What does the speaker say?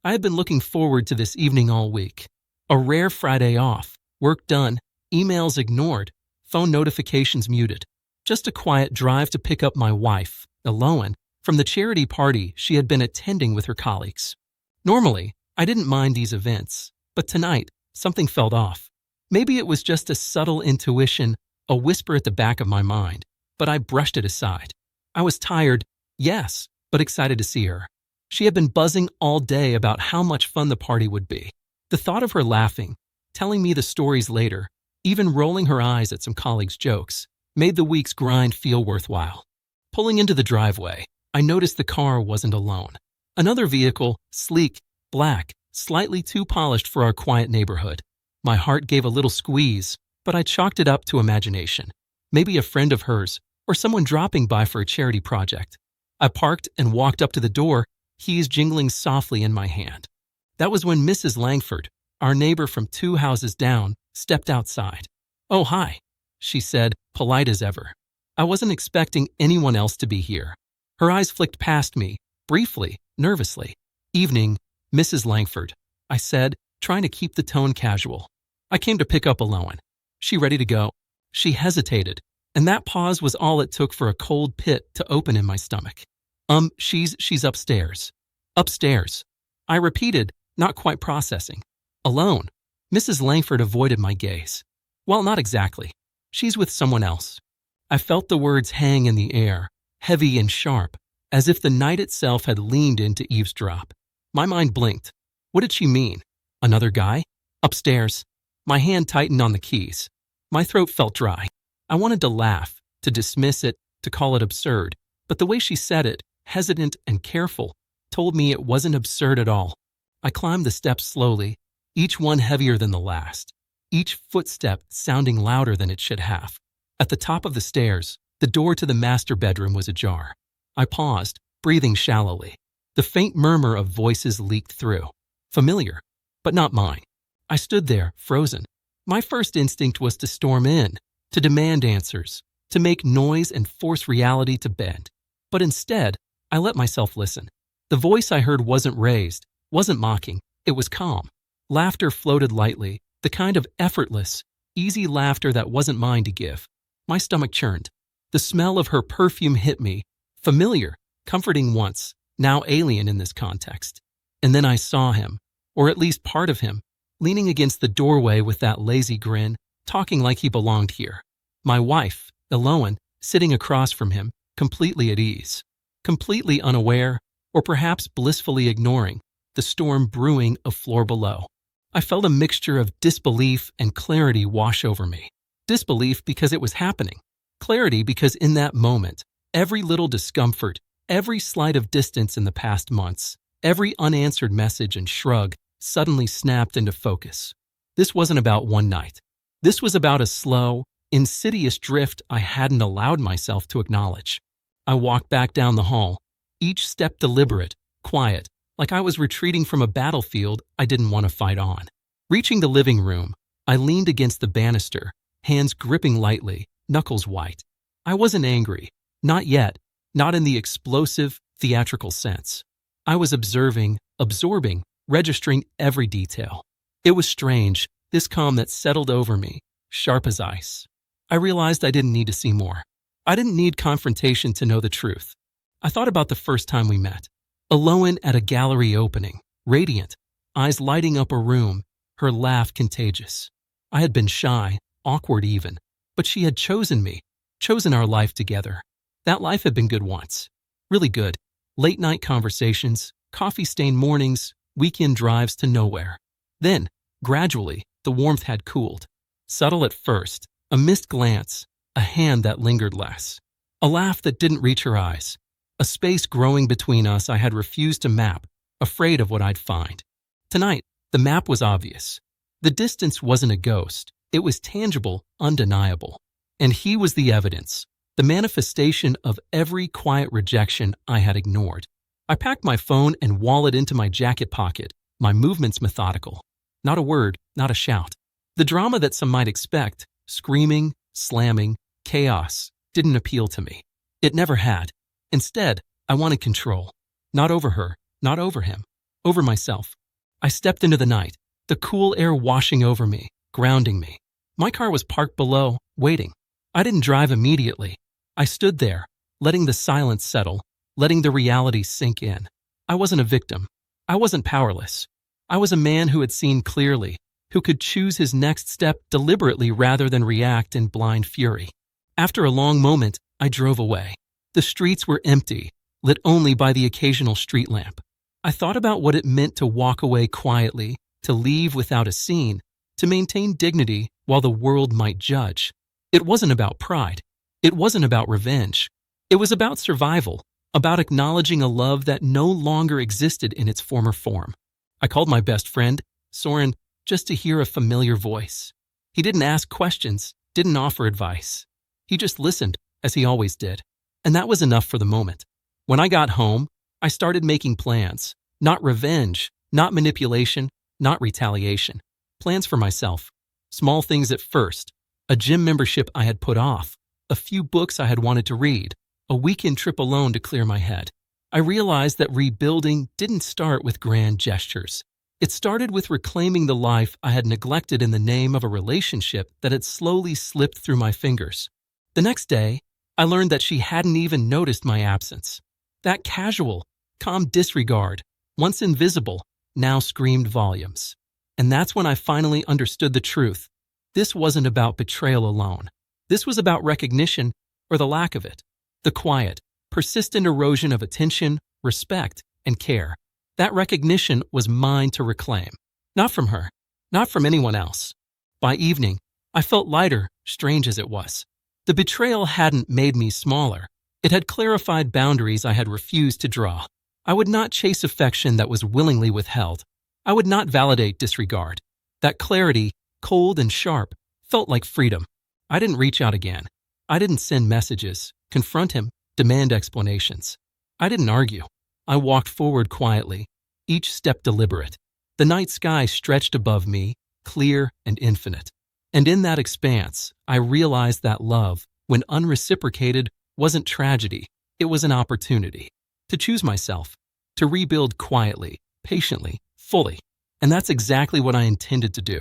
I had been looking forward to this evening all week. A rare Friday off, work done, emails ignored, phone notifications muted. Just a quiet drive to pick up my wife, Eloan, from the charity party she had been attending with her colleagues. Normally, I didn't mind these events, but tonight, something felt off. Maybe it was just a subtle intuition, a whisper at the back of my mind, but I brushed it aside. I was tired, yes, but excited to see her. She had been buzzing all day about how much fun the party would be. The thought of her laughing, telling me the stories later, even rolling her eyes at some colleagues' jokes, made the week's grind feel worthwhile. Pulling into the driveway, I noticed the car wasn't alone. Another vehicle, sleek, black, slightly too polished for our quiet neighborhood. My heart gave a little squeeze, but I chalked it up to imagination. Maybe a friend of hers, or someone dropping by for a charity project. I parked and walked up to the door, keys jingling softly in my hand. That was when Mrs. Langford, our neighbor from 2 houses down, stepped outside. "Oh, hi," she said, polite as ever. I wasn't expecting anyone else to be here. Her eyes flicked past me, briefly, nervously. "Evening, Mrs. Langford," I said, trying to keep the tone casual. "I came to pick up Eloan. She ready to go?" She hesitated, and that pause was all it took for a cold pit to open in my stomach. She's upstairs." "Upstairs," I repeated, not quite processing. "Alone?" Mrs. Langford avoided my gaze. "Well, not exactly. She's with someone else." I felt the words hang in the air, heavy and sharp, as if the night itself had leaned in to eavesdrop. My mind blinked. What did she mean? Another guy? "Upstairs." My hand tightened on the keys. My throat felt dry. I wanted to laugh, to dismiss it, to call it absurd, but the way she said it, hesitant and careful, told me it wasn't absurd at all. I climbed the steps slowly, each one heavier than the last, each footstep sounding louder than it should have. At the top of the stairs, the door to the master bedroom was ajar. I paused, breathing shallowly. The faint murmur of voices leaked through. Familiar, but not mine. I stood there, frozen. My first instinct was to storm in, to demand answers, to make noise and force reality to bend. But instead, I let myself listen. The voice I heard wasn't raised, wasn't mocking. It was calm. Laughter floated lightly, the kind of effortless, easy laughter that wasn't mine to give. My stomach churned. The smell of her perfume hit me, familiar, comforting once, now alien in this context. And then I saw him, or at least part of him, leaning against the doorway with that lazy grin, talking like he belonged here. My wife, Eloan, sitting across from him, completely at ease, completely unaware, or perhaps blissfully ignoring, the storm brewing a floor below. I felt a mixture of disbelief and clarity wash over me. Disbelief because it was happening. Clarity because in that moment, every little discomfort, every slight of distance in the past months, every unanswered message and shrug suddenly snapped into focus. This wasn't about one night. This was about a slow, insidious drift I hadn't allowed myself to acknowledge. I walked back down the hall, each step deliberate, quiet, like I was retreating from a battlefield I didn't want to fight on. Reaching the living room, I leaned against the banister, hands gripping lightly, knuckles white. I wasn't angry, not yet, not in the explosive, theatrical sense. I was observing, absorbing, registering every detail. It was strange, this calm that settled over me, sharp as ice. I realized I didn't need to see more. I didn't need confrontation to know the truth. I thought about the first time we met. Eloan at a gallery opening, radiant, eyes lighting up a room, her laugh contagious. I had been shy, awkward even, but she had chosen me, chosen our life together. That life had been good once. Really good. Late-night conversations, coffee-stained mornings, weekend drives to nowhere. Then, gradually, the warmth had cooled. Subtle at first, a missed glance, a hand that lingered less. A laugh that didn't reach her eyes. A space growing between us I had refused to map, afraid of what I'd find. Tonight, the map was obvious. The distance wasn't a ghost. It was tangible, undeniable. And he was the evidence, the manifestation of every quiet rejection I had ignored. I packed my phone and wallet into my jacket pocket, my movements methodical. Not a word, not a shout. The drama that some might expect, screaming, slamming, chaos, didn't appeal to me. It never had. Instead, I wanted control. Not over her, not over him. over myself. I stepped into the night, the cool air washing over me, grounding me. My car was parked below, waiting. I didn't drive immediately. I stood there, letting the silence settle, letting the reality sink in. I wasn't a victim. I wasn't powerless. I was a man who had seen clearly, who could choose his next step deliberately rather than react in blind fury. After a long moment, I drove away. The streets were empty, lit only by the occasional street lamp. I thought about what it meant to walk away quietly, to leave without a scene, to maintain dignity while the world might judge. It wasn't about pride. It wasn't about revenge. It was about survival, about acknowledging a love that no longer existed in its former form. I called my best friend, Soren, just to hear a familiar voice. He didn't ask questions, didn't offer advice. He just listened, as he always did. And that was enough for the moment. When I got home, I started making plans. Not revenge, not manipulation, not retaliation. Plans for myself. Small things at first. A gym membership I had put off. A few books I had wanted to read. A weekend trip alone to clear my head. I realized that rebuilding didn't start with grand gestures. It started with reclaiming the life I had neglected in the name of a relationship that had slowly slipped through my fingers. The next day, I learned that she hadn't even noticed my absence. That casual, calm disregard, once invisible, now screamed volumes. And that's when I finally understood the truth. This wasn't about betrayal alone. This was about recognition, or the lack of it. The quiet, persistent erosion of attention, respect, and care. That recognition was mine to reclaim. Not from her, not from anyone else. By evening, I felt lighter, strange as it was. The betrayal hadn't made me smaller. It had clarified boundaries I had refused to draw. I would not chase affection that was willingly withheld. I would not validate disregard. That clarity, cold and sharp, felt like freedom. I didn't reach out again. I didn't send messages, confront him, demand explanations. I didn't argue. I walked forward quietly, each step deliberate. The night sky stretched above me, clear and infinite. And in that expanse, I realized that love, when unreciprocated, wasn't tragedy. It was an opportunity to choose myself, to rebuild quietly, patiently, fully. And that's exactly what I intended to do.